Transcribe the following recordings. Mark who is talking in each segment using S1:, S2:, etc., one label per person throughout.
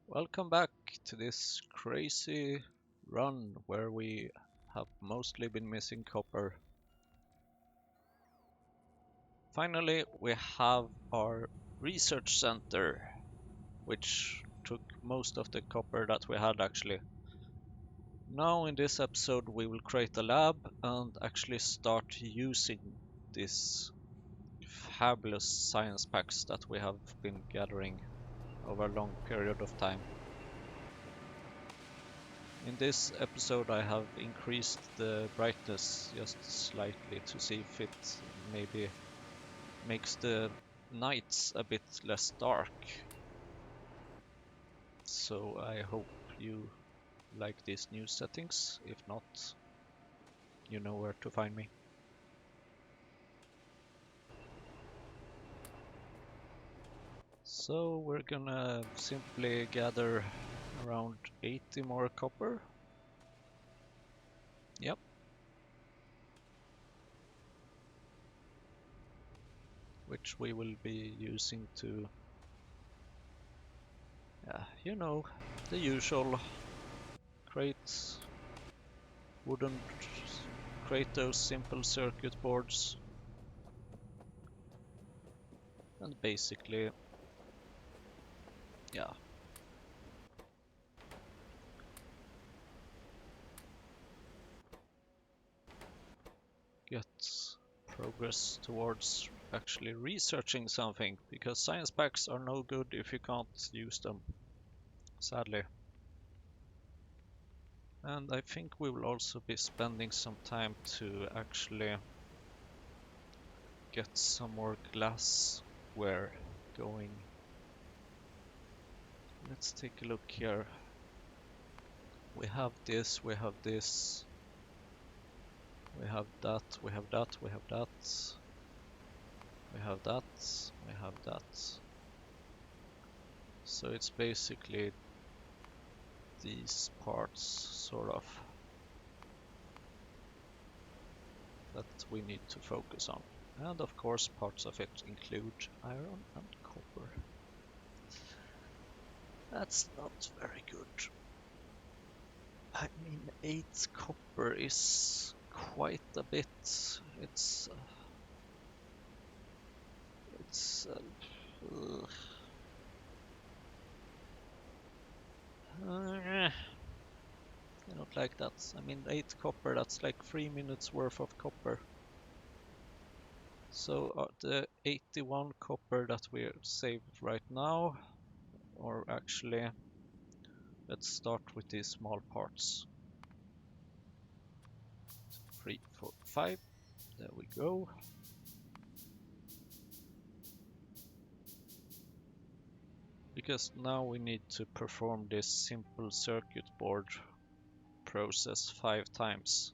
S1: Welcome back to this crazy run where we have mostly been missing copper. Finally, we have our research center, which took most of the copper that we had actually. Now in this episode we will create a lab and actually start using these fabulous science packs that we have been gathering over a long period of time. In this episode I have increased the brightness just slightly to see if it maybe makes the nights a bit less dark. So I hope you like these new settings. If not, you know where to find me. So we're gonna simply gather around 80 more copper. Yep. Which we will be using to, you know, the usual, create wooden, create those simple circuit boards, and basically, yeah, get progress towards actually researching something, because science packs are no good if you can't use them, sadly. And I think we will also be spending some time to actually get some more glassware going. Let's take a look here. We have this, we have this, we have that, we have that, we have that, we have that, we have that. So it's basically these parts, sort of, that we need to focus on. And of course parts of it include iron and copper. That's not very good. I mean, 8 copper is quite a bit. It's I don't like that. I mean, 8 copper, that's like 3 minutes worth of copper. So the 81 copper that we saved right now, or actually, let's start with these small parts. 3, 4, 5. There we go. Because now we need to perform this simple circuit board process 5 times.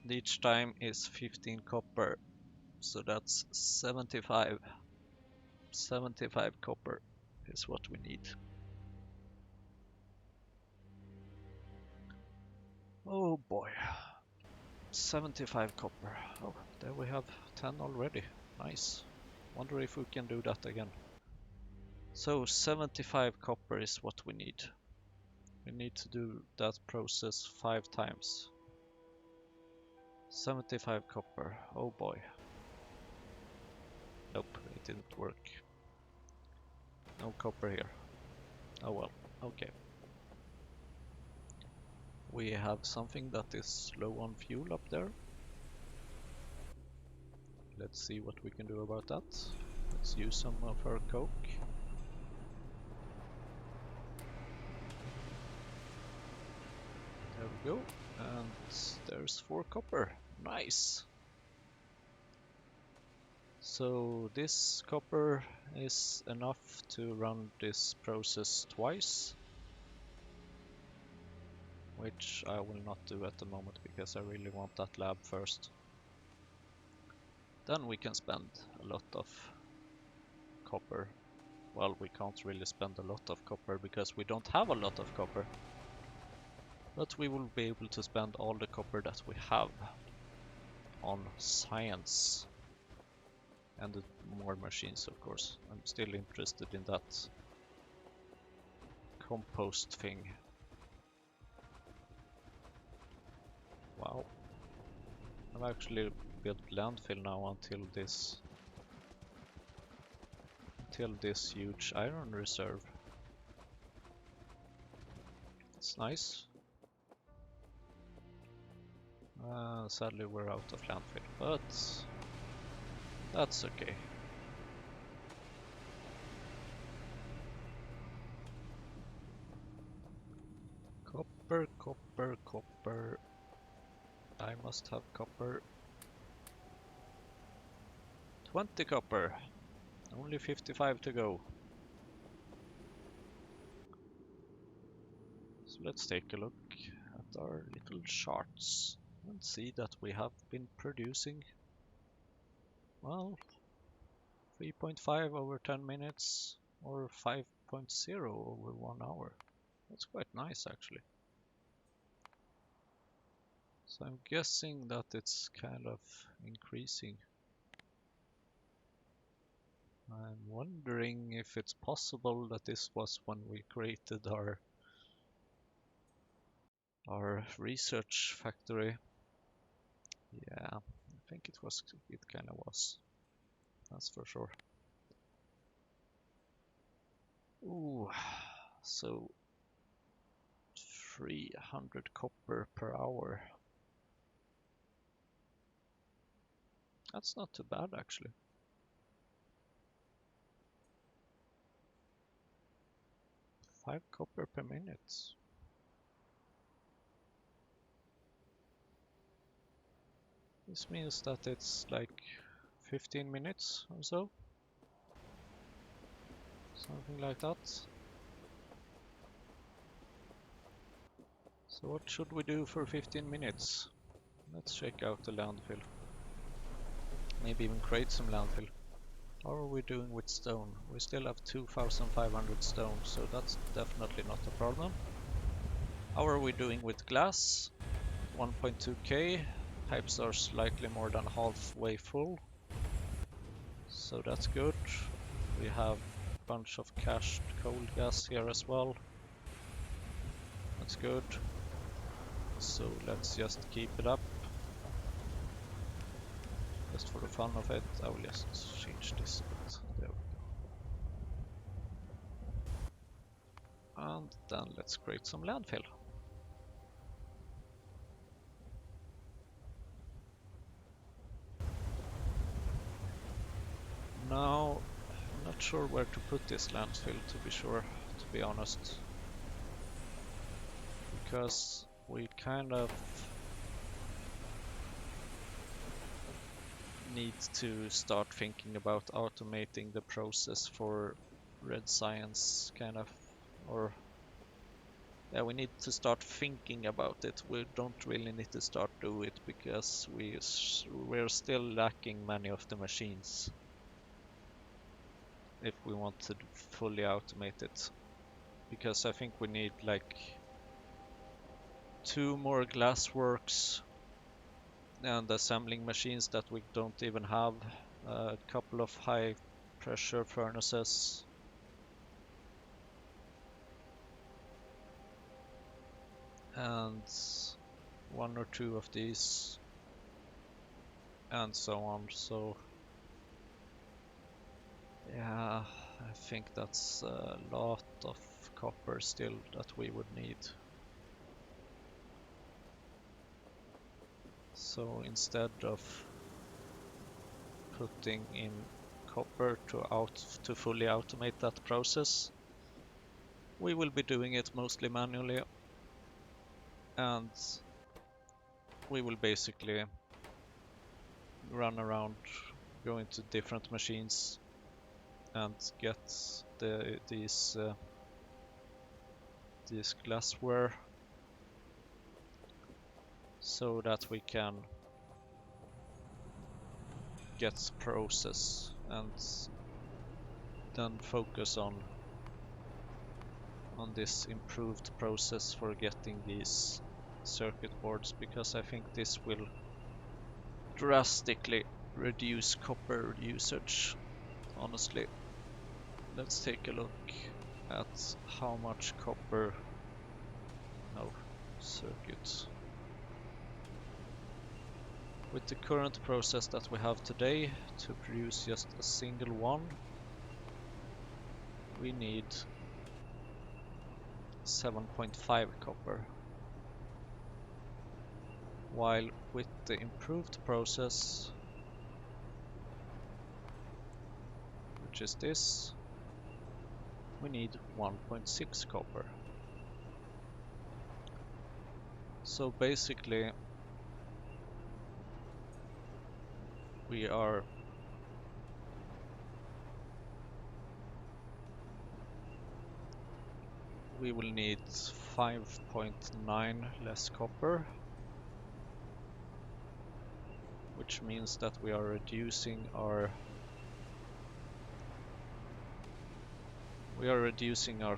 S1: And each time is 15 copper, so that's 75. 75 copper is what we need. Oh boy, 75 copper. Oh, there we have 10 already. Nice. Wonder if we can do that again. So 75 copper is what we need. We need to do that process 5 times. 75 copper. Oh boy. Nope, it didn't work. No copper here. Oh well, okay. We have something that is low on fuel up there. Let's see what we can do about that. Let's use some of our coke. There we go. And there's 4 copper. Nice! So this copper is enough to run this process twice, which I will not do at the moment because I really want that lab first. Then we can spend a lot of copper. Well, we can't really spend a lot of copper because we don't have a lot of copper. But we will be able to spend all the copper that we have on science. And more machines, of course. I'm still interested in that. compost thing. Wow. I've actually built landfill now until this huge iron reserve. It's nice. Sadly we're out of landfill, but that's okay. Copper, copper, copper. I must have copper. 20 copper. Only 55 to go. So let's take a look at our little charts and see that we have been producing, well, 3.5 over 10 minutes or 5.0 over 1 hour. That's quite nice actually. So I'm guessing that it's kind of increasing. I'm wondering if it's possible that this was when we created our research factory. Yeah, I think it kind of was. That's for sure. Ooh, so 300 copper per hour. That's not too bad actually. Five copper per minute. This means that it's like 15 minutes or so. Something like that. So what should we do for 15 minutes? Let's check out the landfill. Maybe even create some landfill. How are we doing with stone? We still have 2,500 stone, so that's definitely not a problem. How are we doing with glass? 1.2k. Pipes are slightly more than halfway full, so that's good. We have a bunch of cached coal gas here as well. That's good. So let's just keep it up. Just for the fun of it, I will just change this a bit. There we go. And then let's create some landfill. Now, I'm not sure where to put this landfill, to be honest. Because we kind of need to start thinking about automating the process for red science, kind of, or yeah, we need to start thinking about it. We don't really need to start do it because we're still lacking many of the machines if we want to fully automate it, because I think we need like 2 more glassworks and assembling machines that we don't even have, a couple of high pressure furnaces, and 1 or 2 of these, and so on. So yeah, I think that's a lot of copper still that we would need. So instead of putting in copper to fully automate that process, we will be doing it mostly manually, and we will basically run around, go into different machines and get these glassware so that we can get process and then focus on this improved process for getting these circuit boards, because I think this will drastically reduce copper usage, honestly. Let's take a look. at how much copper, no, circuits. With the current process that we have today, to produce just a single one, we need 7.5 copper. While with the improved process, which is this, we need 1.6 copper. So basically we will need 5.9 less copper, which means that we are reducing our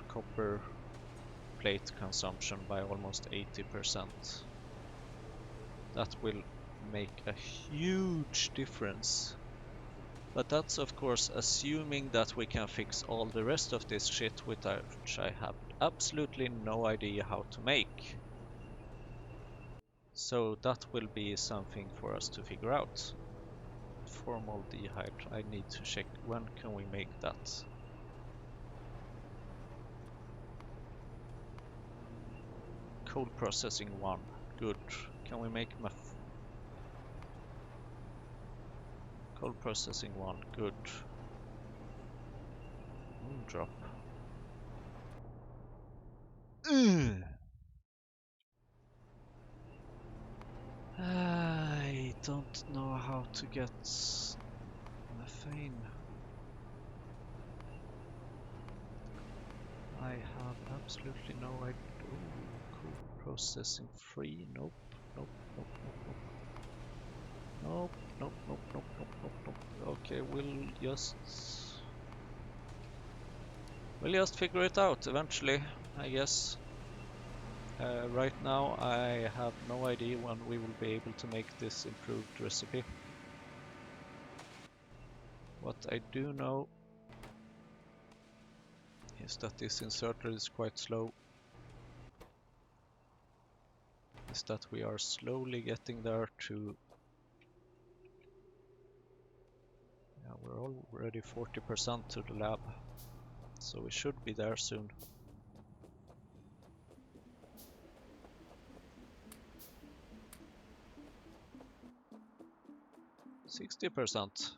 S1: copper plate consumption by almost 80%. That will make a huge difference. But that's of course assuming that we can fix all the rest of this shit, which I have absolutely no idea how to make. So that will be something for us to figure out. Formaldehyde, I need to check when can we make that. Cold processing 1, good. Can we make cold processing 1, good. Drop. I don't know how to get methane. I have absolutely no idea. Ooh, cold processing 3, nope, nope, nope, nope, nope. Nope, nope, nope, nope, nope, nope, nope. Okay, we'll just figure it out eventually, I guess. Right now I have no idea when we will be able to make this improved recipe. What I do know is that this inserter is quite slow. Is that we are slowly getting there to... Yeah, we're already 40% to the lab, so we should be there soon. 60%.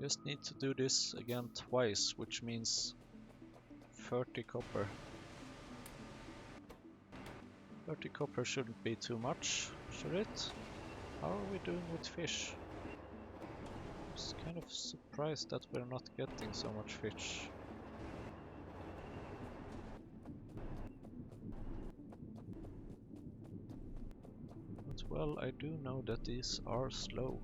S1: Just need to do this again twice, which means 30 copper. 30 copper shouldn't be too much, should it? How are we doing with fish? I'm just kind of surprised that we're not getting so much fish. But well, I do know that these are slow.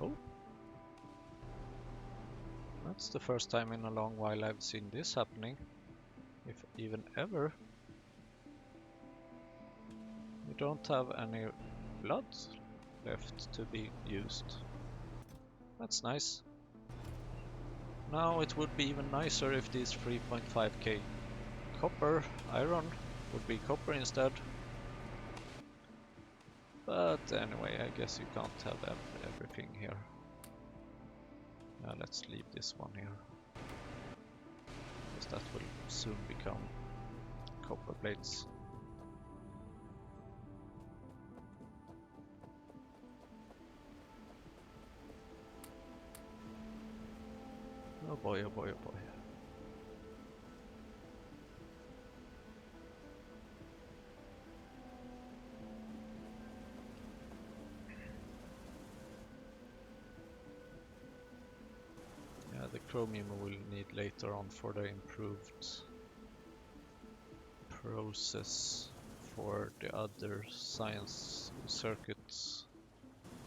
S1: Oh! That's the first time in a long while I've seen this happening. If even ever. We don't have any blood left to be used. That's nice. Now it would be even nicer if these 3.5k copper, iron, would be copper instead. But anyway, I guess you can't have everything here. Let's leave this one here, because that will soon become copper plates. Oh boy, oh boy, oh boy. Yeah, the chromium we'll need later on for the improved process for the other science circuits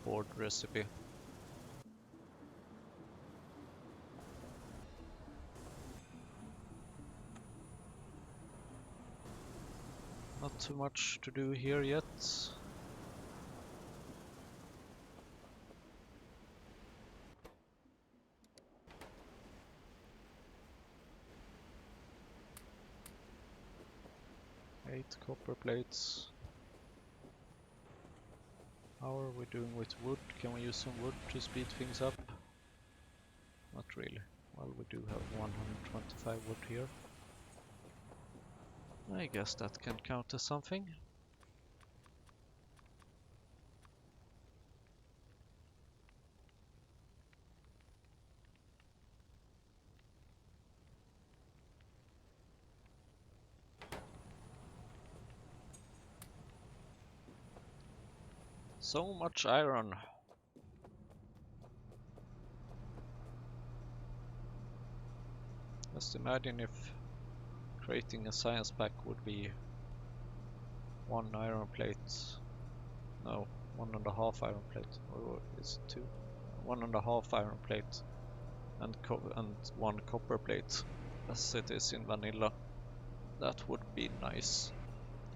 S1: board recipe. too much to do here yet. Eight copper plates. How are we doing with wood? Can we use some wood to speed things up? Not really. Well, we do have 125 wood here. I guess that can count as something. So much iron. Just imagine if creating a science pack would be one iron plate. No, 1.5 iron plate. Or is it 2? 1.5 iron plate and one copper plate, as it is in vanilla. That would be nice.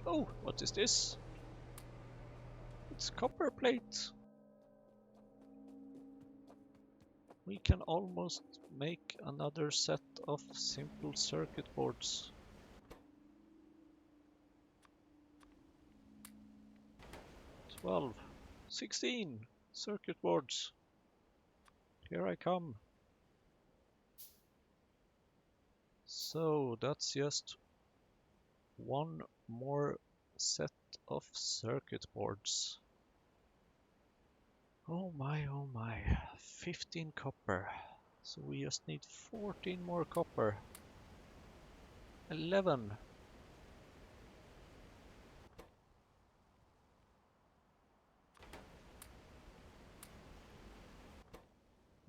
S1: Oh, what is this? It's copper plate. We can almost make another set of simple circuit boards. 12, 16 circuit boards. Here I come. So that's just one more set of circuit boards. Oh my, 15 copper. So we just need 14 more copper. 11.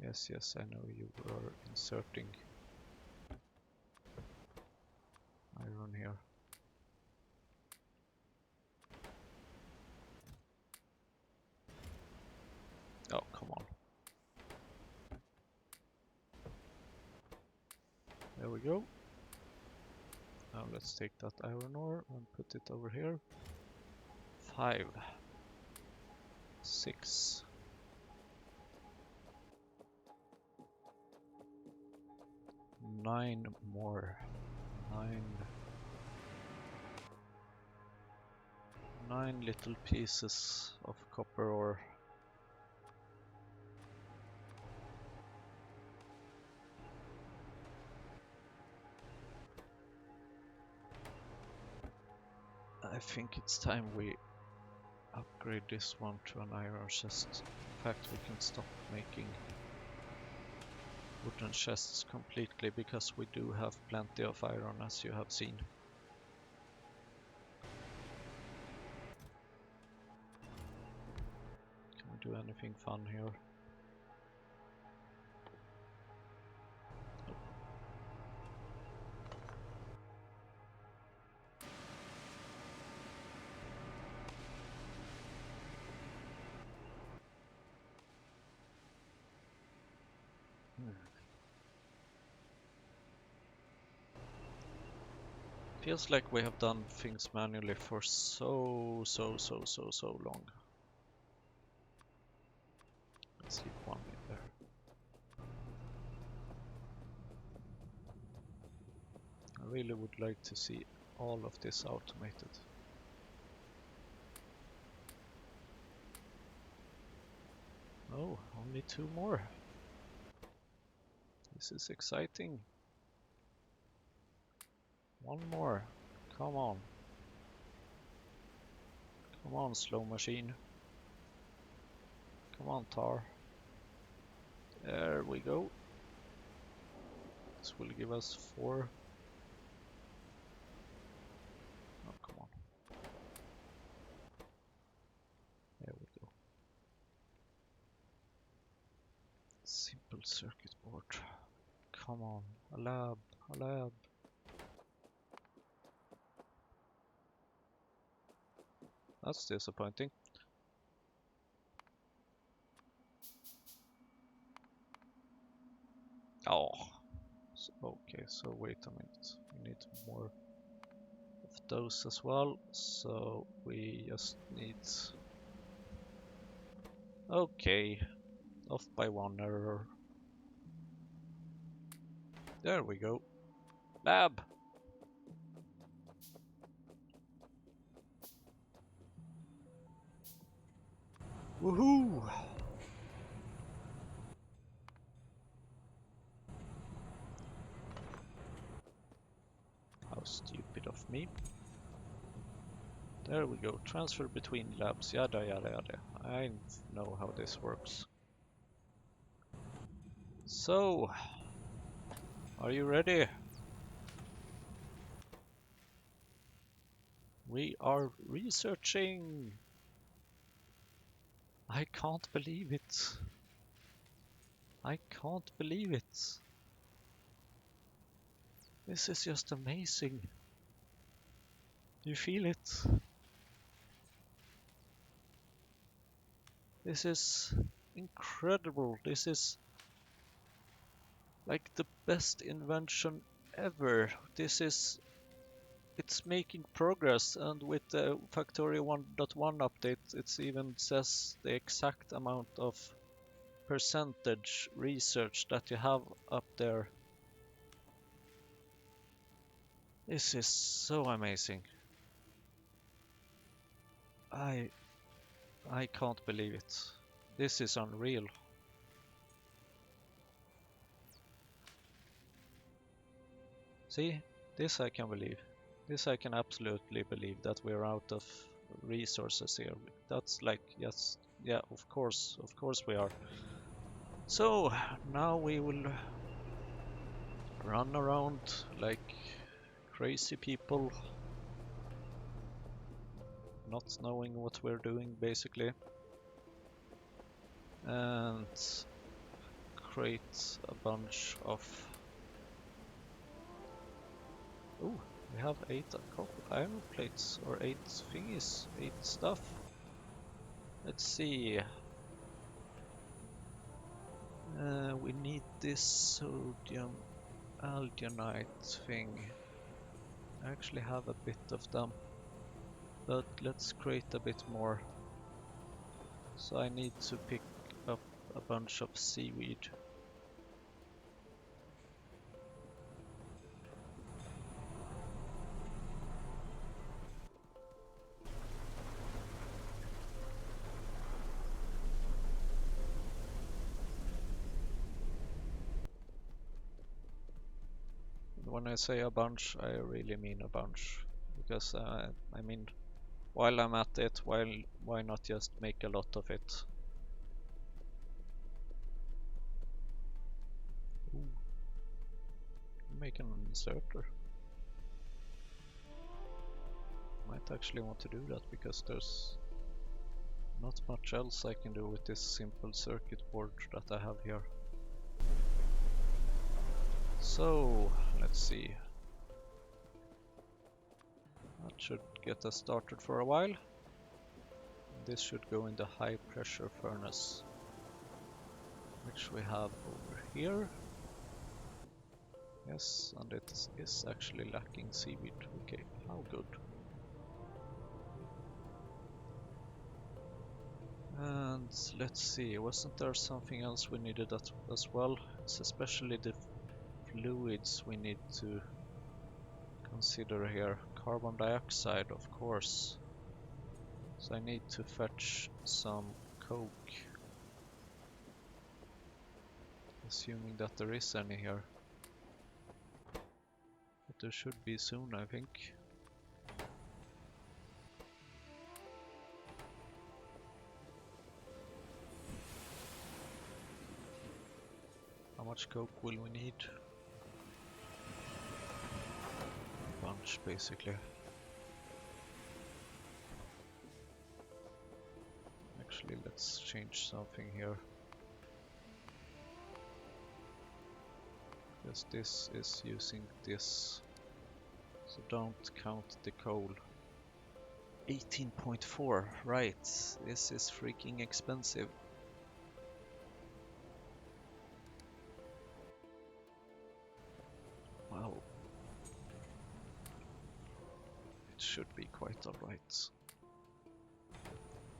S1: Yes, I know you are inserting iron here. Oh, come on. There we go. Now let's take that iron ore and put it over here. 5, 6. 9 more. 9 little pieces of copper ore. I think it's time we upgrade this one to an iron chest. In fact, we can stop making wooden chests completely because we do have plenty of iron, as you have seen. Can we do anything fun here? Feels like we have done things manually for so long. Let's keep one in there. I really would like to see all of this automated. Oh, only 2 more. This is exciting. 1 more. Come on. Come on, slow machine. Come on, tar. There we go. This will give us 4. Oh, come on. There we go. Simple circuit board. Come on, a lab, a lab. That's disappointing. Oh, okay, so wait a minute. We need more those as well, so we just need... Okay, off by one error. There we go. Lab! Woohoo! How stupid of me. There we go. Transfer between labs. Yada yada yada. I know how this works. So, are you ready? We are researching. I can't believe it. I can't believe it. This is just amazing. Do you feel it? This is incredible. This is like the best invention ever. It's making progress, and with the Factorio 1.1 update, it even says the exact amount of percentage research that you have up there. This is so amazing. I can't believe it. This is unreal. See, this I can believe. This I can absolutely believe, that we're out of resources here. That's like, yes, yeah, of course we are. So now we will run around like crazy people, not knowing what we're doing basically, and create a bunch of... Oh, we have 8 iron plates, or 8 thingies, 8 stuff. Let's see. We need this sodium alginate thing. I actually have a bit of them, but let's create a bit more. So I need to pick up a bunch of seaweed. When I say a bunch, I really mean a bunch, because I mean, while I'm at it, why not just make a lot of it? Ooh. Make an inserter. Might actually want to do that, because there's not much else I can do with this simple circuit board that I have here. So, let's see. That should get us started for a while. This should go in the high pressure furnace, which we have over here. Yes, and it is actually lacking seaweed. Okay, how good. And let's see, wasn't there something else we needed as well? It's especially the fluids we need to consider here. Carbon dioxide, of course. So I need to fetch some coke. Assuming that there is any here. But there should be soon, I think. How much coke will we need? A bunch, basically. Actually, let's change something here. Because this is using this. So don't count the coal. 18.4, right. This is freaking expensive. Wow. should be quite alright.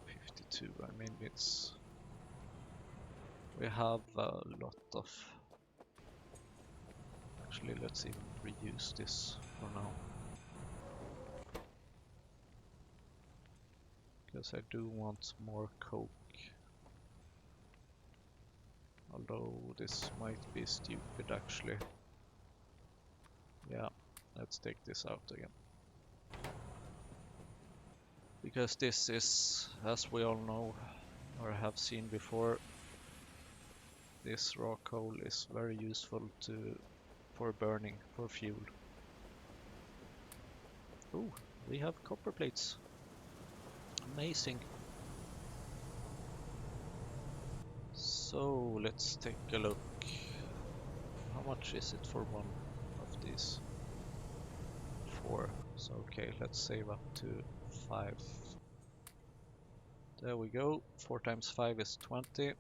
S1: 52, I mean it's... We have a lot of... Actually, let's even reuse this for now. Because I do want more coke. Although this might be stupid actually. Yeah, let's take this out again. Because this is, as we all know, or have seen before, this raw coal is very useful for burning, for fuel. Oh, we have copper plates. Amazing. So let's take a look. How much is it for one of these? 4. So okay, let's save up to 5. There we go. 4 times 5 is 20.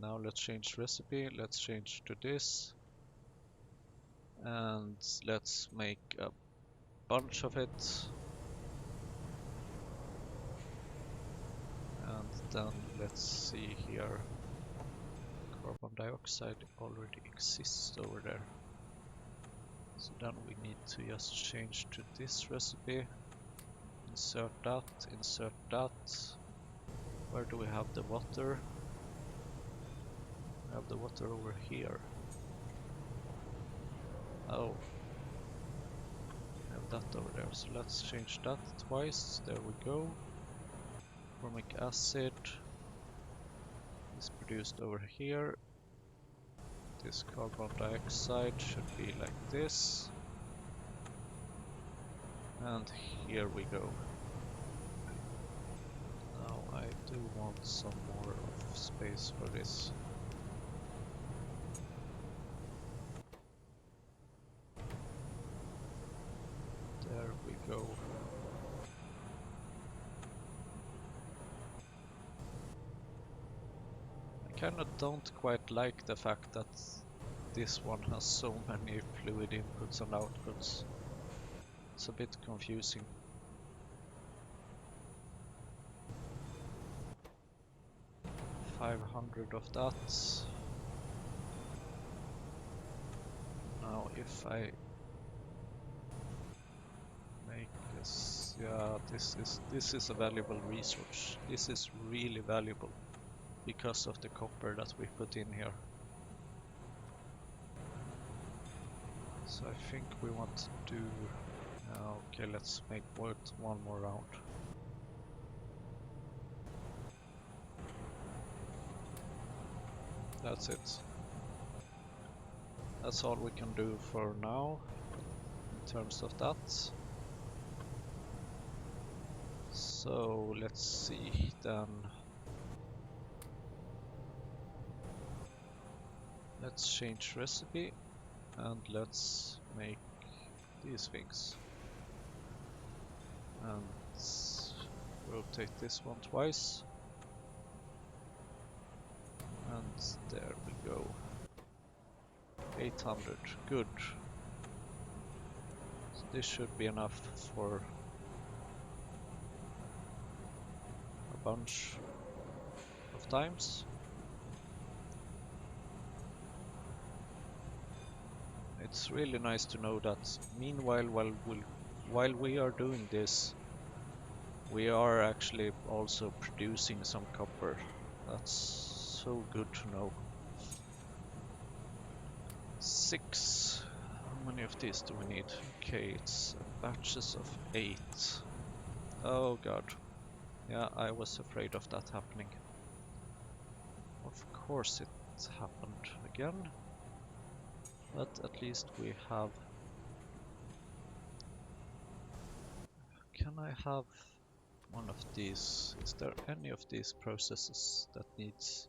S1: Now let's change recipe. Let's change to this. And let's make a bunch of it. And then let's see here. Carbon dioxide already exists over there. So then we need to just change to this recipe. Insert that, insert that. Where do we have the water? We have the water over here. Oh. We have that over there. So let's change that twice. There we go. Formic acid is produced over here. This carbon dioxide should be like this. And here we go. Now I do want some more of space for this. There we go. I kinda don't quite like the fact that this one has so many fluid inputs and outputs. It's a bit confusing. $500 of that. Now if I make this, yeah, this is a valuable resource. This is really valuable because of the copper that we put in here. So I think we want to do... okay, let's make one more round. That's it. That's all we can do for now in terms of that. So let's see then. Let's change recipe and let's make these things. And rotate this one twice. And there we go. 800, good. So this should be enough for a bunch of times. It's really nice to know that meanwhile, while we are doing this, we are actually also producing some copper. That's so good to know. 6. How many of these do we need? Okay, it's batches of 8. Oh god. Yeah, I was afraid of that happening. Of course it happened again. But at least we have... Can I have one of these? Is there any of these processes that needs...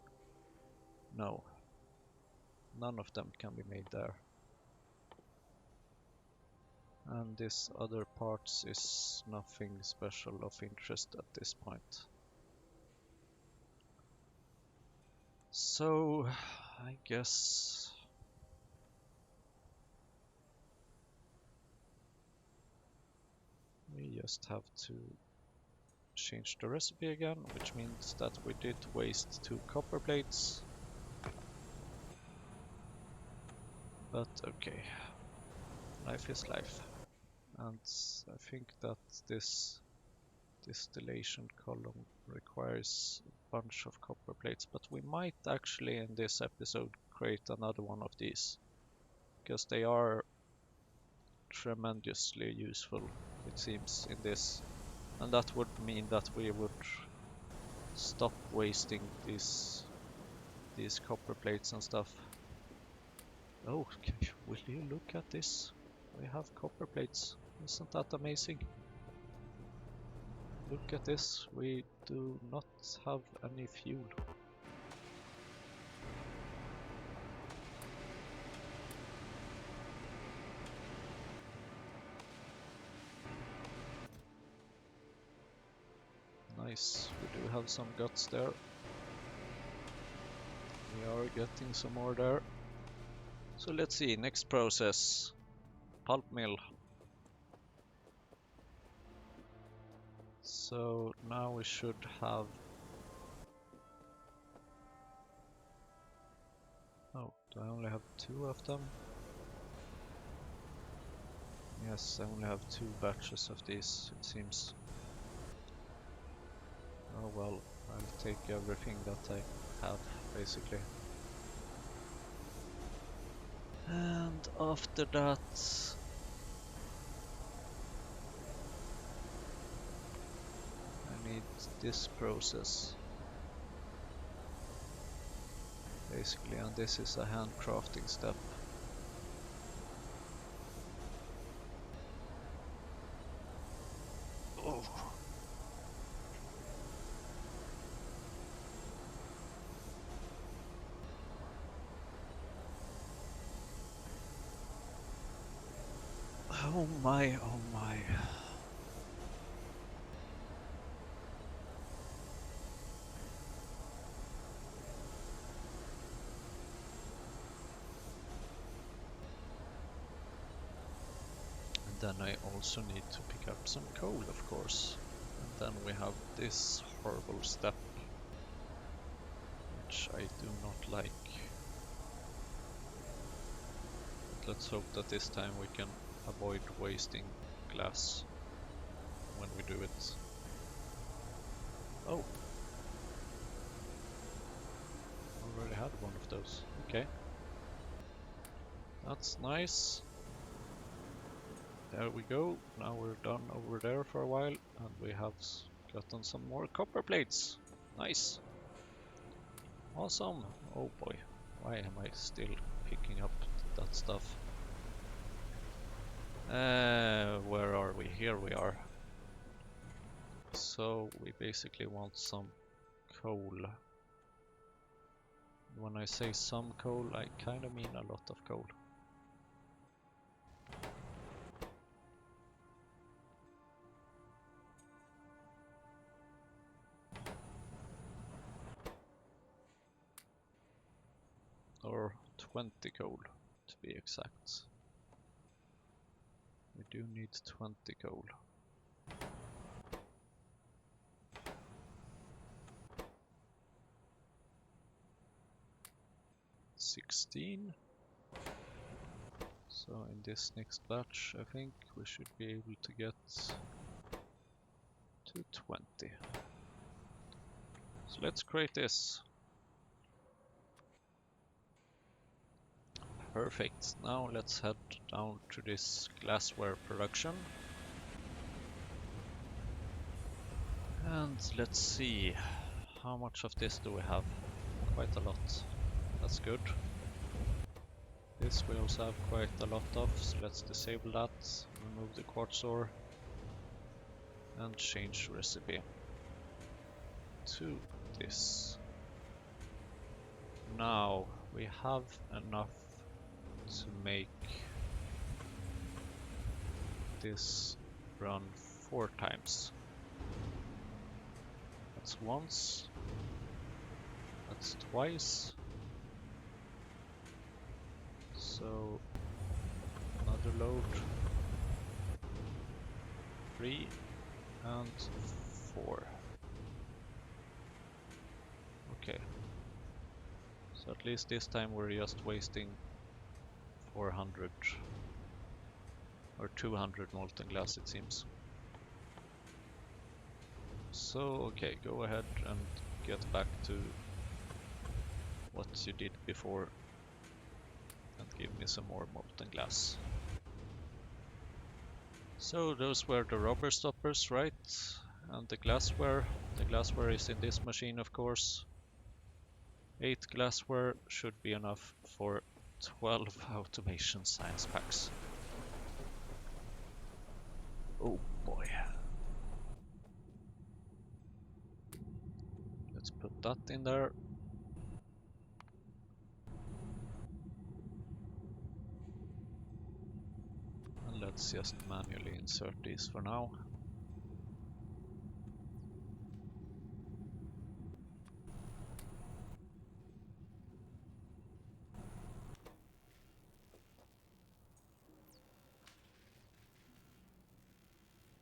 S1: No. None of them can be made there. And this other parts is nothing special of interest at this point. So, I guess... we just have to change the recipe again, which means that we did waste 2 copper plates. But okay, life is life. And I think that this distillation column requires a bunch of copper plates, but we might actually in this episode create another one of these, because they are tremendously useful, it seems, in this. And that would mean that we would stop wasting these copper plates and stuff. Oh, will you look at this? We have copper plates. Isn't that amazing? Look at this. We do not have any fuel. Nice. We do have some guts there. We are getting some more there. So let's see, next process. Pulp mill. So now we should have... Oh, do I only have 2 of them? Yes, I only have 2 batches of these, it seems. Oh well, I'll take everything that I have, basically. And after that... I need this process. Basically, and this is a handcrafting step. Oh. Oh my, oh my. And then I also need to pick up some coal, of course. And then we have this horrible step, which I do not like. But let's hope that this time we can avoid wasting glass when we do it. Oh! Already had one of those. Okay. That's nice. There we go. Now we're done over there for a while, and we have gotten some more copper plates. Nice. Awesome. Oh boy, why am I still picking up that stuff? Where are we? Here we are. So we basically want some coal. When I say some coal, I kind of mean a lot of coal. Or 20 coal, to be exact. We do need 20 coal. $16. So in this next batch, I think we should be able to get to 20. So let's create this. Perfect. Now let's head down to this glassware production. And let's see, how much of this do we have? Quite a lot. That's good. This we also have quite a lot of, so let's disable that, remove the quartz ore, and change recipe to this. Now we have enough to make this run 4 times. That's once, that's twice, so another load, 3, and 4. Okay. So at least this time we're just wasting 400 or 200 molten glass, it seems. So, okay, go ahead and get back to what you did before and give me some more molten glass. So those were the rubber stoppers, right? And the glassware. The glassware is in this machine, of course. 8 glassware should be enough for 12 automation science packs. Oh boy. Let's put that in there. And let's just manually insert these for now.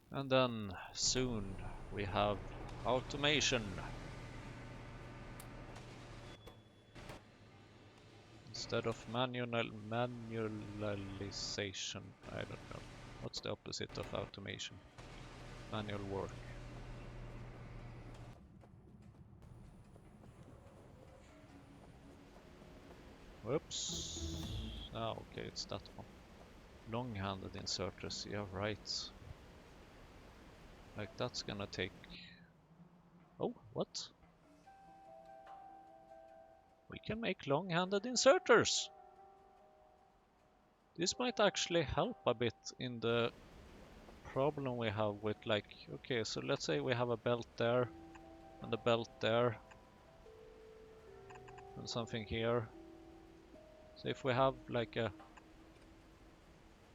S1: And then soon we have automation. Instead of manualization, I don't know. What's the opposite of automation? Manual work. Whoops. Ah, okay, it's that one. Long-handed inserters, yeah, right. Like that's gonna take... Oh, what? We can make long-handed inserters! This might actually help a bit in the problem we have with, like, okay, so let's say we have a belt there and a belt there and something here. So if we have like a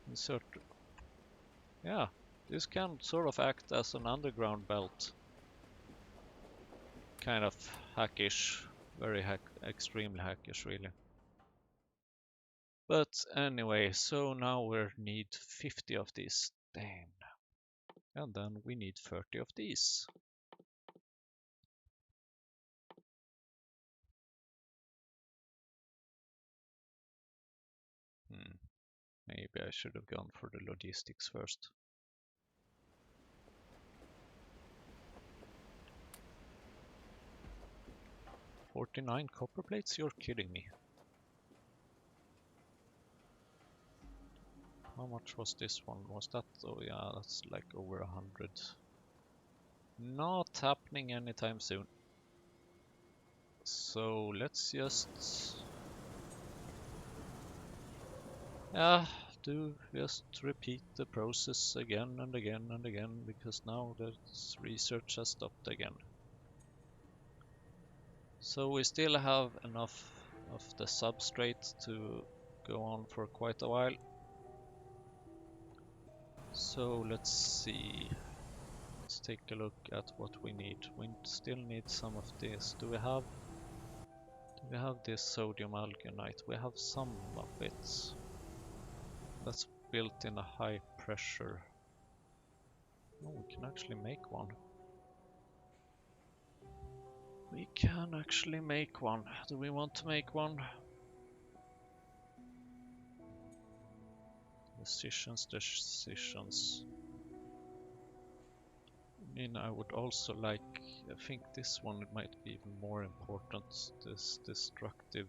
S1: insert, yeah, this can sort of act as an underground belt. Kind of hackish, very extremely hackish really. But anyway, so now we need 50 of these. Damn. And then we need 30 of these. Maybe I should have gone for the logistics first. $49 copper plates? You're kidding me. How much was this one? Was that? Oh yeah, that's like over 100. Not happening anytime soon. So let's just just repeat the process again and again and again, because now this research has stopped again. So we still have enough of the substrate to go on for quite a while. So let's see. Let's take a look at what we need. We still need some of this. Do we have this sodium alginate? We have some of it. That's built in a high pressure. Oh, we can actually make one. We can actually make one. Do we want to make one? Decisions. I mean, I would also like, I think this one might be even more important, this destructive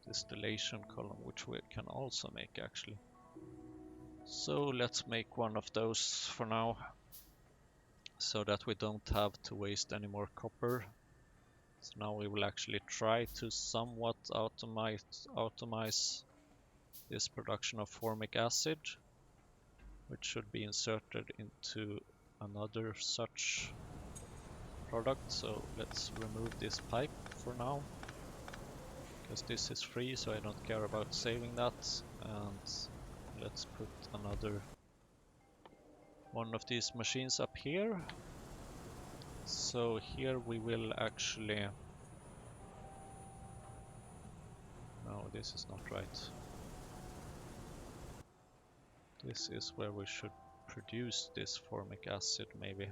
S1: distillation column, which we can also make actually. So let's make one of those for now, so that we don't have to waste any more copper. So now we will actually try to somewhat automize this production of formic acid, which should be inserted into another such product. So let's remove this pipe for now, because this is free, so I don't care about saving that. And let's put another one of these machines up here. So here we will actually... No, this is not right. This is where we should produce this formic acid maybe.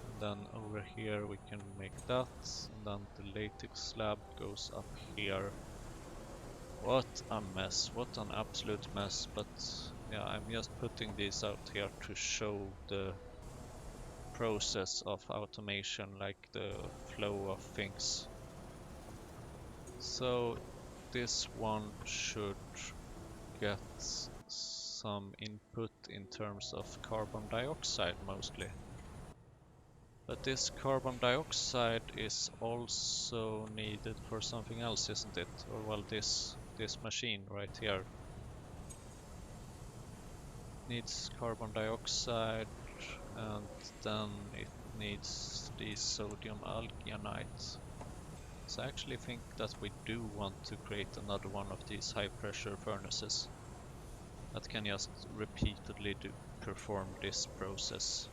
S1: And then over here we can make that, and then the latex slab goes up here. What a mess, what an absolute mess, but yeah, I'm just putting these out here to show the process of automation, like the flow of things. So this one should get some input in terms of carbon dioxide mostly. But this carbon dioxide is also needed for something else, isn't it? Or well, this machine right here needs carbon dioxide, and then it needs the sodium algionite. So I actually think that we do want to create another one of these high pressure furnaces that can just repeatedly perform this process.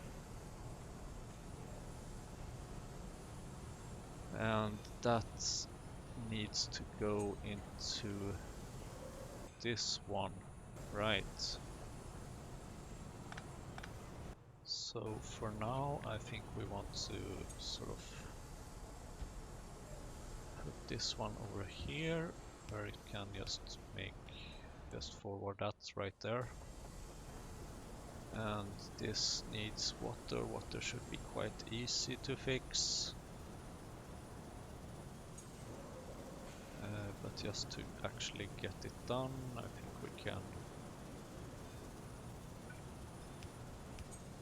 S1: And that needs to go into this one, right? So for now I think we want to sort of put this one over here where it can just forward that right there. And this needs water. Water should be quite easy to fix. But just to actually get it done, I think we can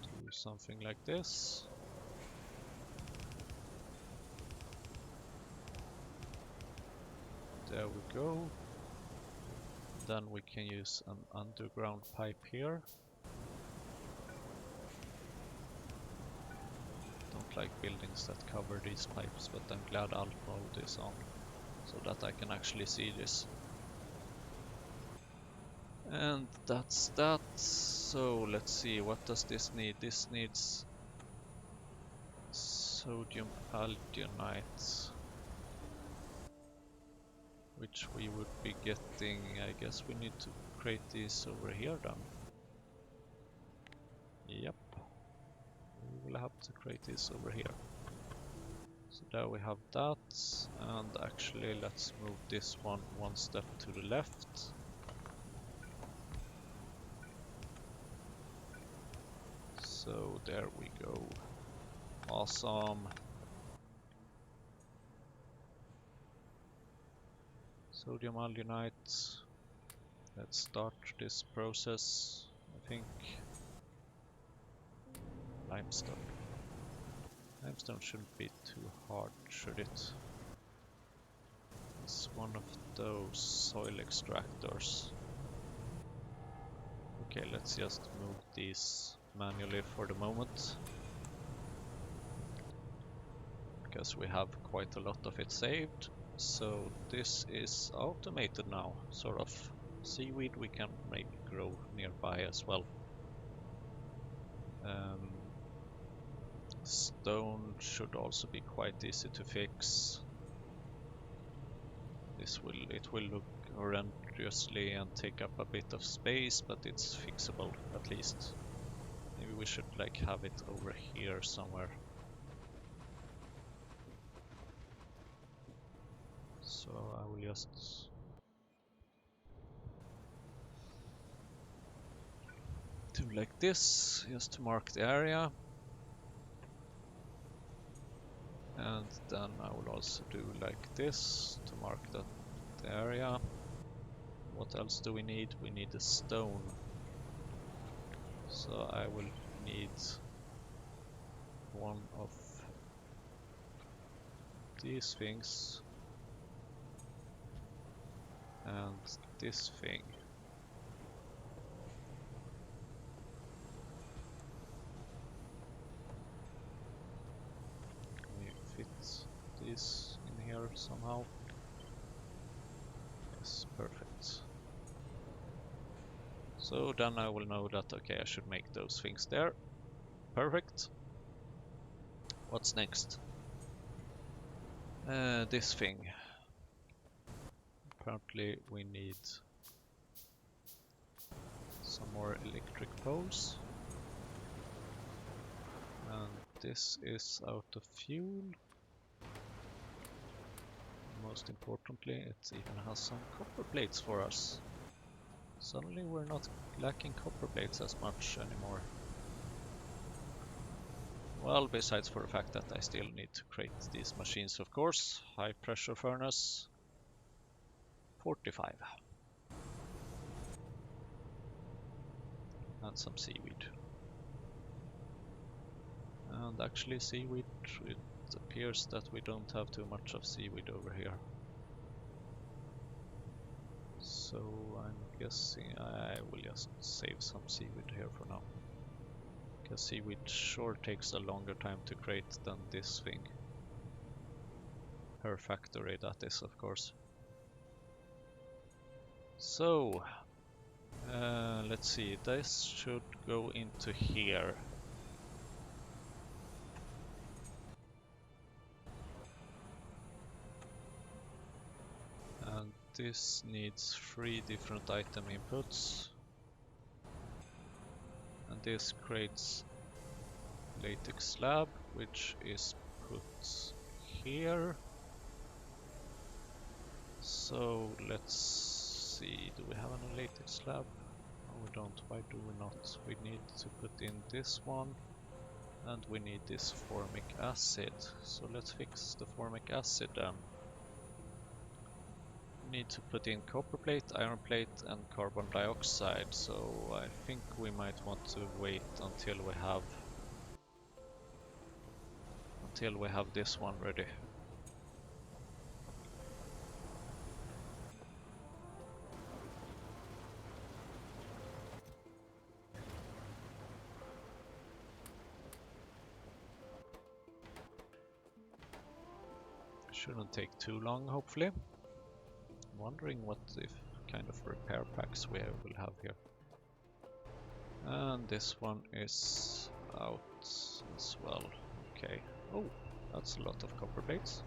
S1: do something like this. There we go. Then we can use an underground pipe here. Don't like buildings that cover these pipes, but I'm glad alt mode is on, so that I can actually see this. And that's that. So let's see, what does this need? This needs sodium algionite, which we would be getting. I guess we need to create these over here then. Yep, we will have to create this over here. So there we have that, and actually let's move this one step to the left. So there we go. Awesome. Sodium algionite. Let's start this process. I think limestone. Limestone shouldn't be too hard, should it? It's one of those soil extractors. Okay, let's just move these manually for the moment, because we have quite a lot of it saved. So this is automated now, sort of. Seaweed we can maybe grow nearby as well. Stone should also be quite easy to fix. It will look horrendously and take up a bit of space, but it's fixable at least. Maybe we should like have it over here somewhere. So I will just do like this, just to mark the area. And then I will also do like this to mark the area. What else do we need? We need a stone. So I will need one of these things and this thing. Can we fit this in here somehow? Yes, perfect. So then I will know that, okay, I should make those things there. Perfect. What's next? This thing. apparently we need some more electric poles. And this is out of fuel. Most importantly, it even has some copper plates for us. Suddenly we're not lacking copper plates as much anymore. Well, besides for the fact that I still need to create these machines, of course. High pressure furnace, 45. And some seaweed. And actually seaweed, it appears that we don't have too much of seaweed over here. So I'm guessing I will just save some seaweed here for now. Because seaweed sure takes a longer time to create than this thing. Per factory, that is, of course. So, let's see, this should go into here. And this needs 3 different item inputs. And this creates latex slab, which is put here. So let's see, do we have any latex slab? No, we don't. Why do we not? We need to put in this one, and we need this formic acid. So let's fix the formic acid then. We need to put in copper plate, iron plate, and carbon dioxide. So I think we might want to wait until we have this one ready. Shouldn't take too long, hopefully. I'm wondering what if kind of repair packs we will have here. And this one is out as well. Okay. Oh, that's a lot of copper plates.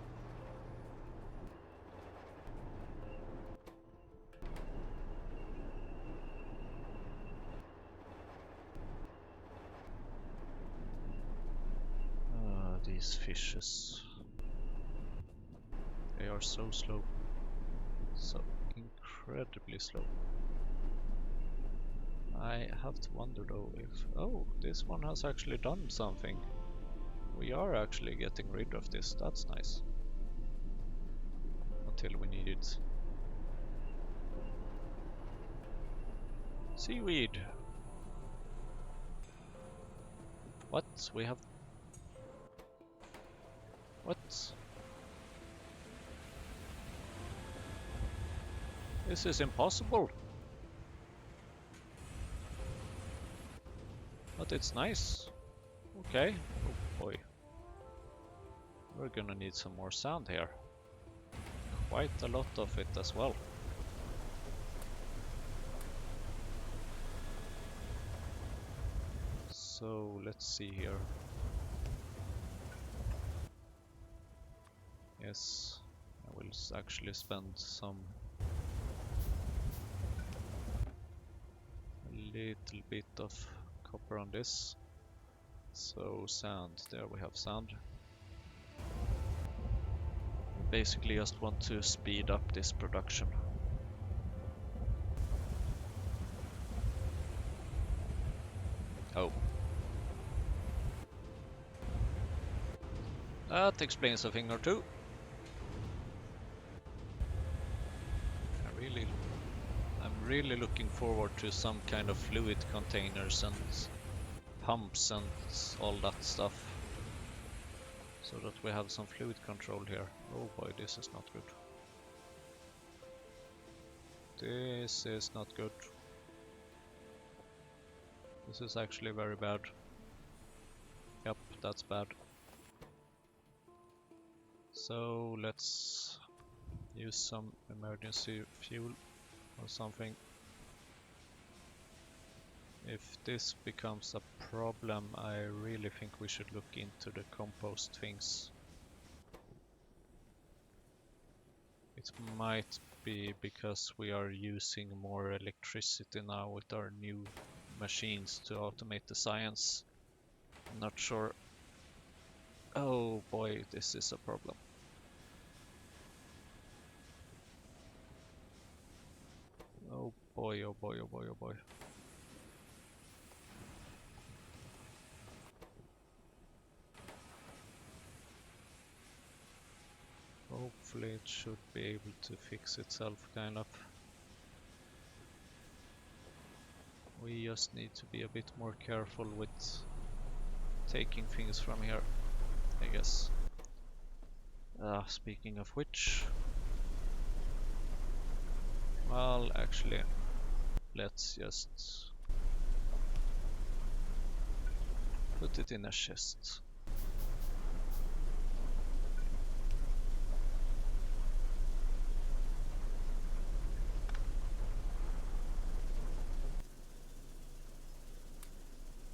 S1: These fishes. They are so slow. So incredibly slow. I have to wonder though if... Oh, this one has actually done something. We are actually getting rid of this. That's nice. Until we need it. Seaweed! What? We have... What? This is impossible! But it's nice. Okay. Oh boy. We're gonna need some more sand here. Quite a lot of it as well. So let's see here. Yes, I will actually spend a little bit of copper on this. So sand, there we have sand. Basically just want to speed up this production. Oh. That explains a thing or two. I'm really looking forward to some kind of fluid containers and pumps and all that stuff. So that we have some fluid control here. Oh boy, this is not good. This is not good. This is actually very bad. Yep, that's bad. So let's use some emergency fuel or something. If this becomes a problem, I really think we should look into the compost things. It might be because we are using more electricity now with our new machines to automate the science. I'm not sure. Oh boy, this is a problem. Oh boy, oh boy, oh boy, oh boy. Hopefully it should be able to fix itself, kind of. We just need to be a bit more careful with taking things from here, I guess. Speaking of which, well, actually, let's just put it in a chest.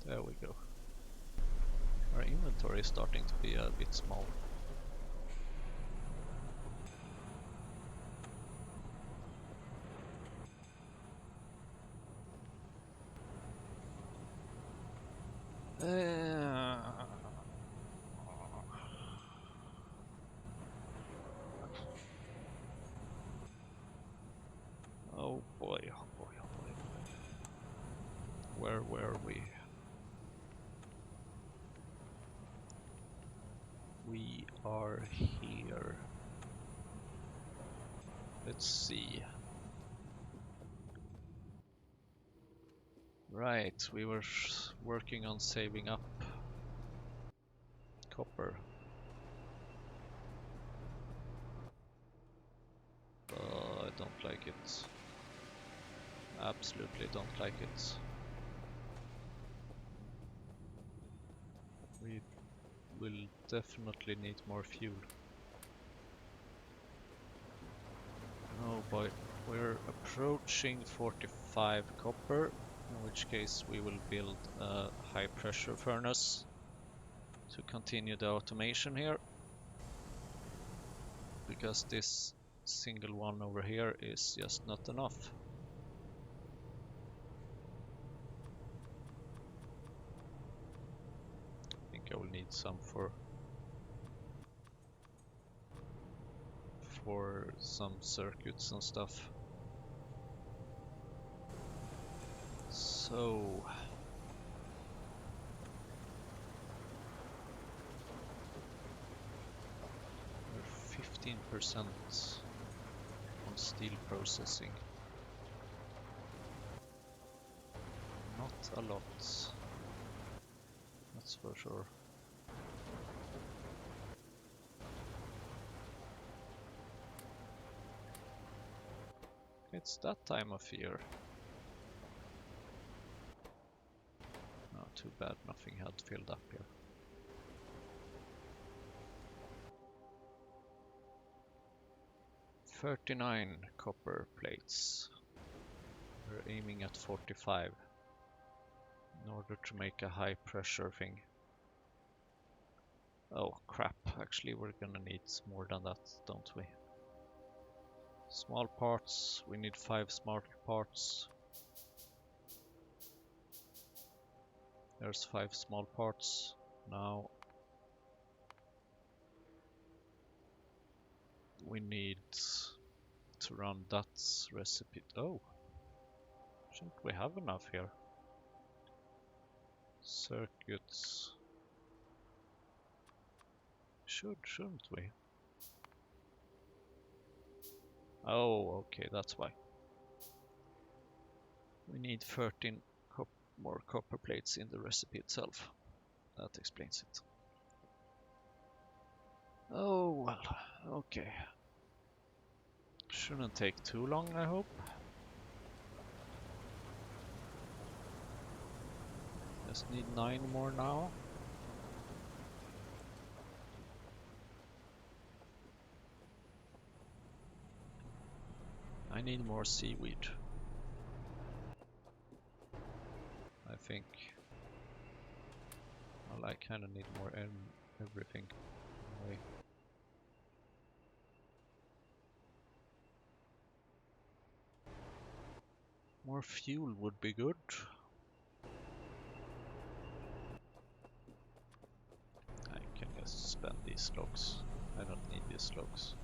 S1: There we go. Our inventory is starting to be a bit small. Oh boy, oh boy, oh boy. Where were we? We are here. Let's see. Right, we were working on saving up copper. I don't like it. Absolutely don't like it. We will definitely need more fuel. Oh boy, we're approaching 45 copper, in which case we will build a high pressure furnace to continue the automation here, because this single one over here is just not enough. I think I will need some for some circuits and stuff. So we're 15% on steel processing. Not a lot, that's for sure. It's that time of year. Oh, too bad nothing had filled up here. "39 copper plates. We're aiming at 45 in order to make a high pressure thing. Oh crap, actually we're gonna need more than that, don't we? Small parts, we need 5 small parts. There's 5 small parts. Now we need to run that recipe. Oh, shouldn't we have enough here? Circuits. Shouldn't we? Oh, okay, that's why. We need 13 more copper plates in the recipe itself. That explains it. Oh, well, okay. Shouldn't take too long, I hope. Just need 9 more now. I need more seaweed, I think. Well, I kinda need more everything. Anyway. More fuel would be good. I can just spend these logs. I don't need these logs.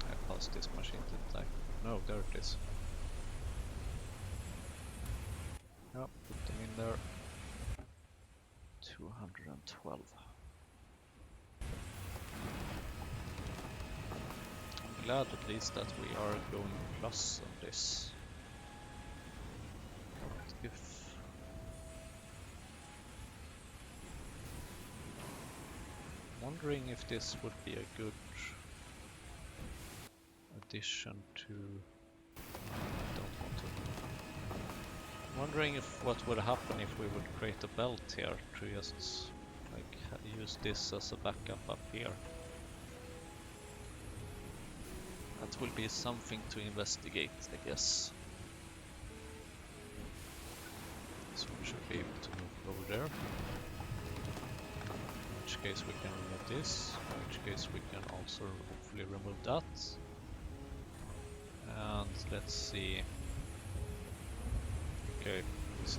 S1: I passed this machine, didn't I? No, there it is. Yeah, put them in there. 212. I'm glad at least that we are going plus on this. What if... Wondering if this would be a good addition to... I don't want to. Wondering if what would happen if we would create a belt here to just like use this as a backup up here. That will be something to investigate, I guess. So we should be able to move over there. In which case we can remove this, in which case we can also hopefully remove that. And let's see. Okay, is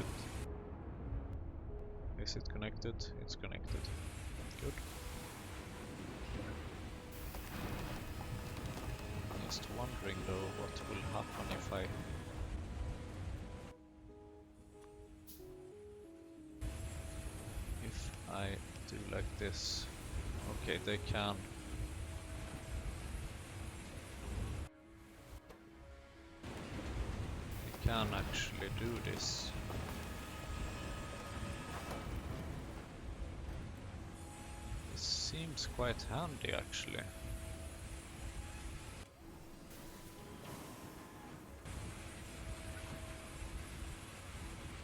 S1: it connected? It's connected. Good. Just wondering though what will happen if I do like this. Okay, they can actually do this. It seems quite handy actually.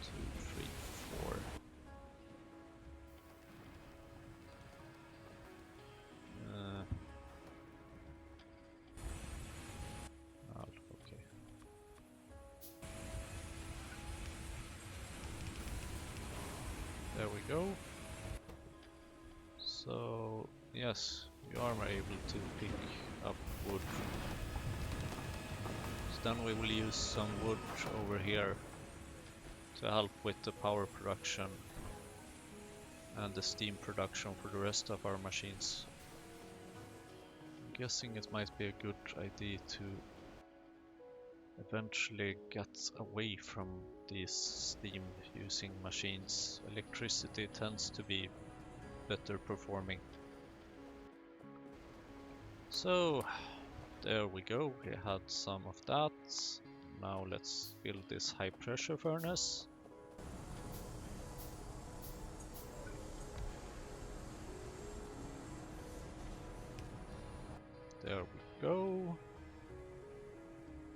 S1: 2, 3, 4. Okay. There we go. So, yes, you are able to pick up wood. So then we will use some wood over here to help with the power production and the steam production for the rest of our machines. I'm guessing it might be a good idea to eventually get away from these steam using machines. Electricity tends to be better performing. So there we go, we had some of that. Now let's build this high pressure furnace. There we go.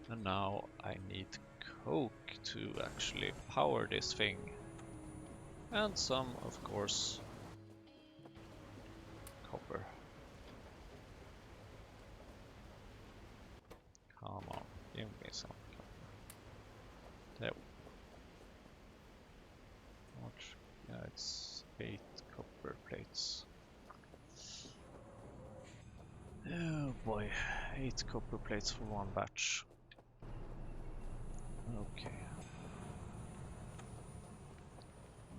S1: And now I need coke to actually power this thing. And some, of course, copper. Come on, give me some copper. There. Much? Yeah, it's 8 copper plates. Oh boy, 8 copper plates for one batch. Okay.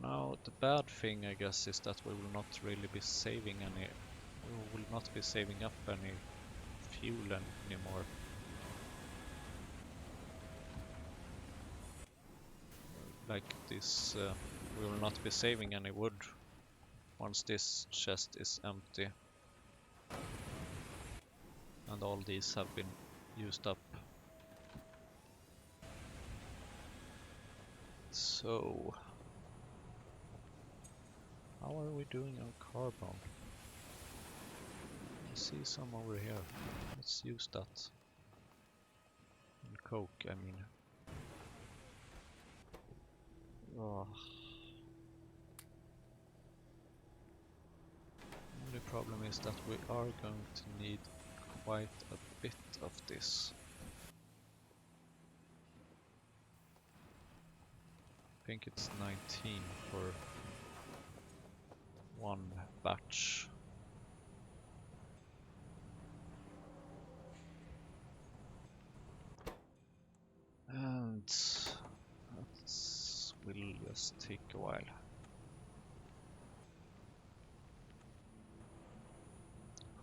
S1: Now the bad thing, I guess, is that we will not really be saving any. We will not be saving up any fuel anymore. Like this, we will not be saving any wood once this chest is empty. And all these have been used up. So, how are we doing on carbon? I see some over here. Let's use that. And coke, I mean. Oh. Only problem is that we are going to need quite a bit of this. I think it's 19 for one batch. And that will just take a while.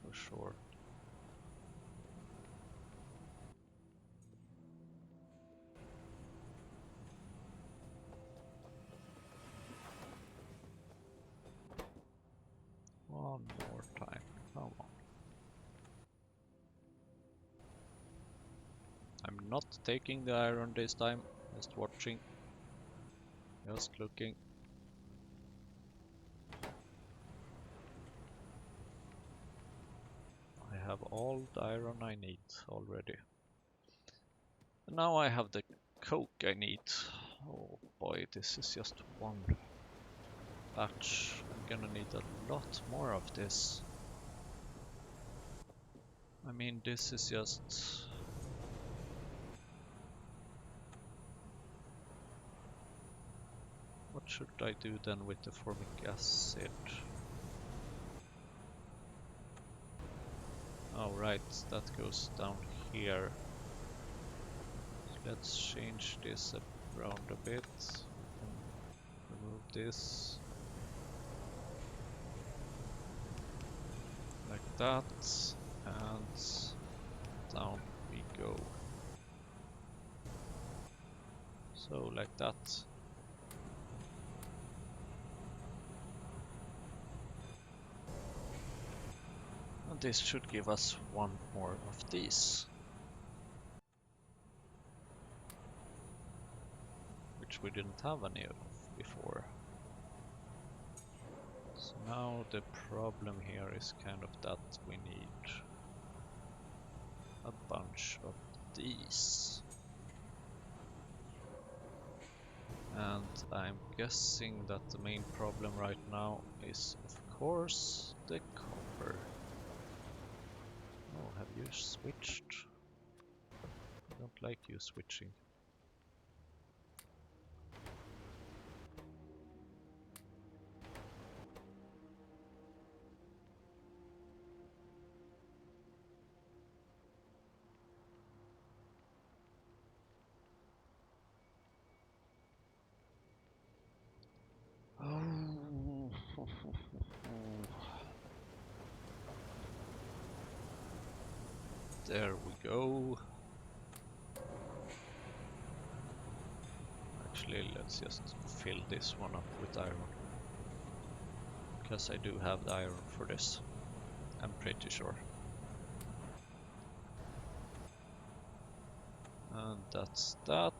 S1: For sure. One more time, come on. I'm not taking the iron this time, just watching, just looking. I have all the iron I need already. And now I have the coke I need. Oh boy, this is just one batch. I'm gonna need a lot more of this. I mean, this is just... What should I do then with the formic acid? Oh right, that goes down here. Let's change this around a bit. Remove this. Like that. And down we go. So like that. And this should give us one more of these. Which we didn't have any of before. So now the problem here is kind of that we need a bunch of these. And I'm guessing that the main problem right now is, of course, the copper. Oh, have you switched? I don't like you switching. Oh. There we go. Actually, let's just fill this one up with iron. Because I do have the iron for this. I'm pretty sure. And that's that.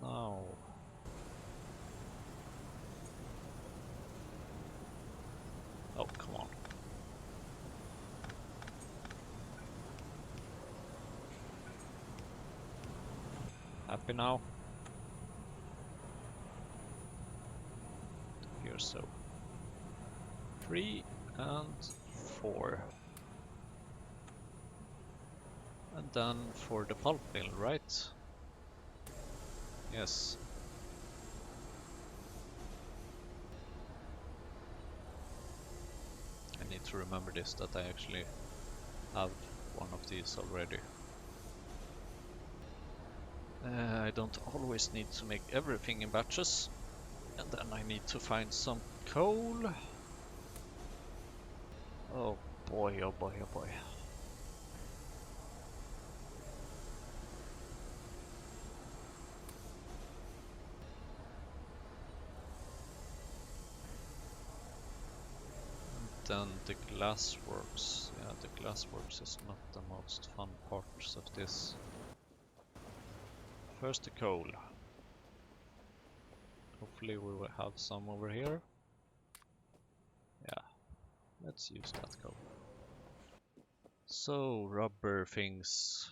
S1: Now. Oh, come on. Happy now? Here, so 3 and 4. And then for the pulp mill, right? Yes. I need to remember this, that I actually have one of these already. I don't always need to make everything in batches. And then I need to find some coal. Oh boy, oh boy, oh boy. Then the glassworks. Yeah, the glassworks is not the most fun parts of this. First the coal. Hopefully we will have some over here. Yeah, let's use that coal. So, rubber things.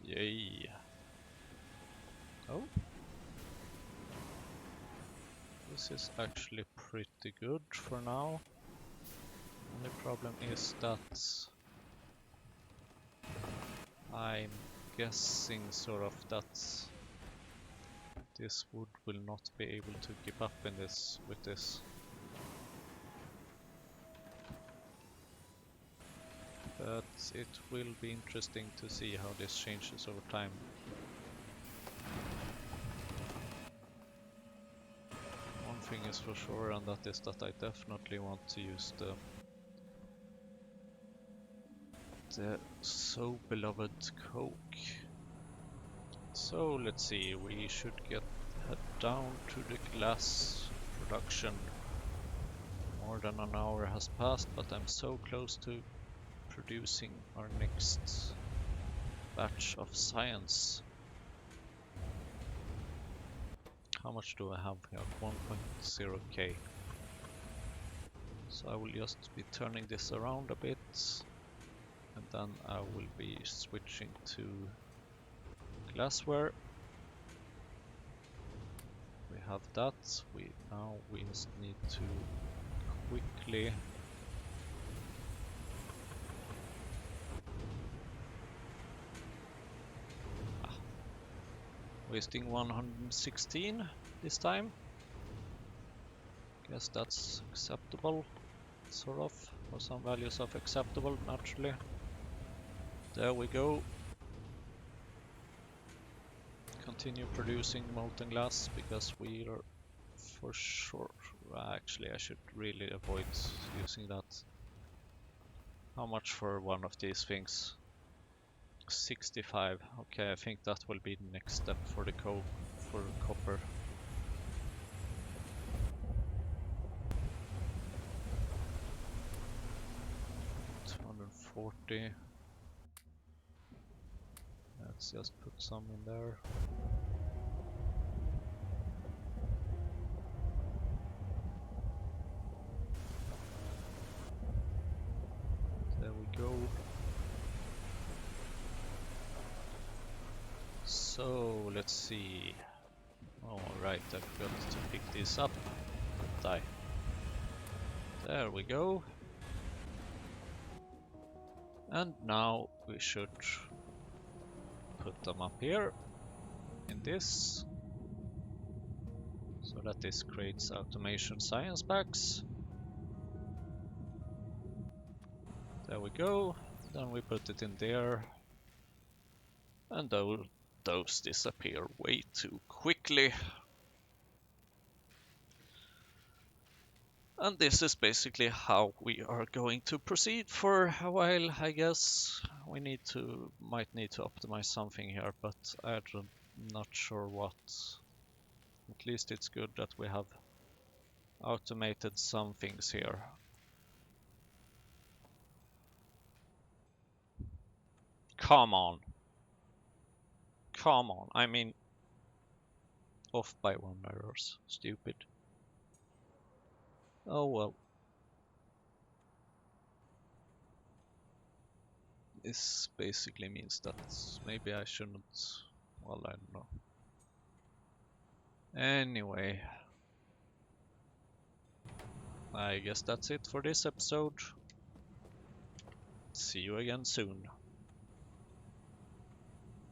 S1: Yay. Oh. This is actually pretty good for now. Only problem is that I'm guessing sort of that This wood will not be able to keep up in this with this. But it will be interesting to see how this changes over time. One thing is for sure, and that is that I definitely want to use the so beloved coke. So let's see, we should head down to the glass production. More than an hour has passed, but I'm so close to producing our next batch of science. How much do I have here? 1.0k. So I will just be turning this around a bit, and then I will be switching to glassware. We have that. Now we just need to quickly wasting 116 this time. Guess that's acceptable, sort of, or some values of acceptable naturally. There we go. Continue producing molten glass because we are for sure. Actually, I should really avoid using that. How much for one of these things? 65. Okay, I think that will be the next step for the copper. $240. Let's just put some in there. There we go. So let's see. Alright, I forgot to pick this up. Die. There we go. And now we should put them up here in this, so that this creates automation science packs. There we go. Then we put it in there, and those disappear way too quickly. And this is basically how we are going to proceed for a while, I guess. We might need to optimize something here, but I'm not sure what. At least it's good that we have automated some things here. Come on. Come on. I mean, off by 1 errors. Stupid. Oh well. This basically means that maybe I shouldn't. Well, I don't know. Anyway, I guess that's it for this episode. See you again soon.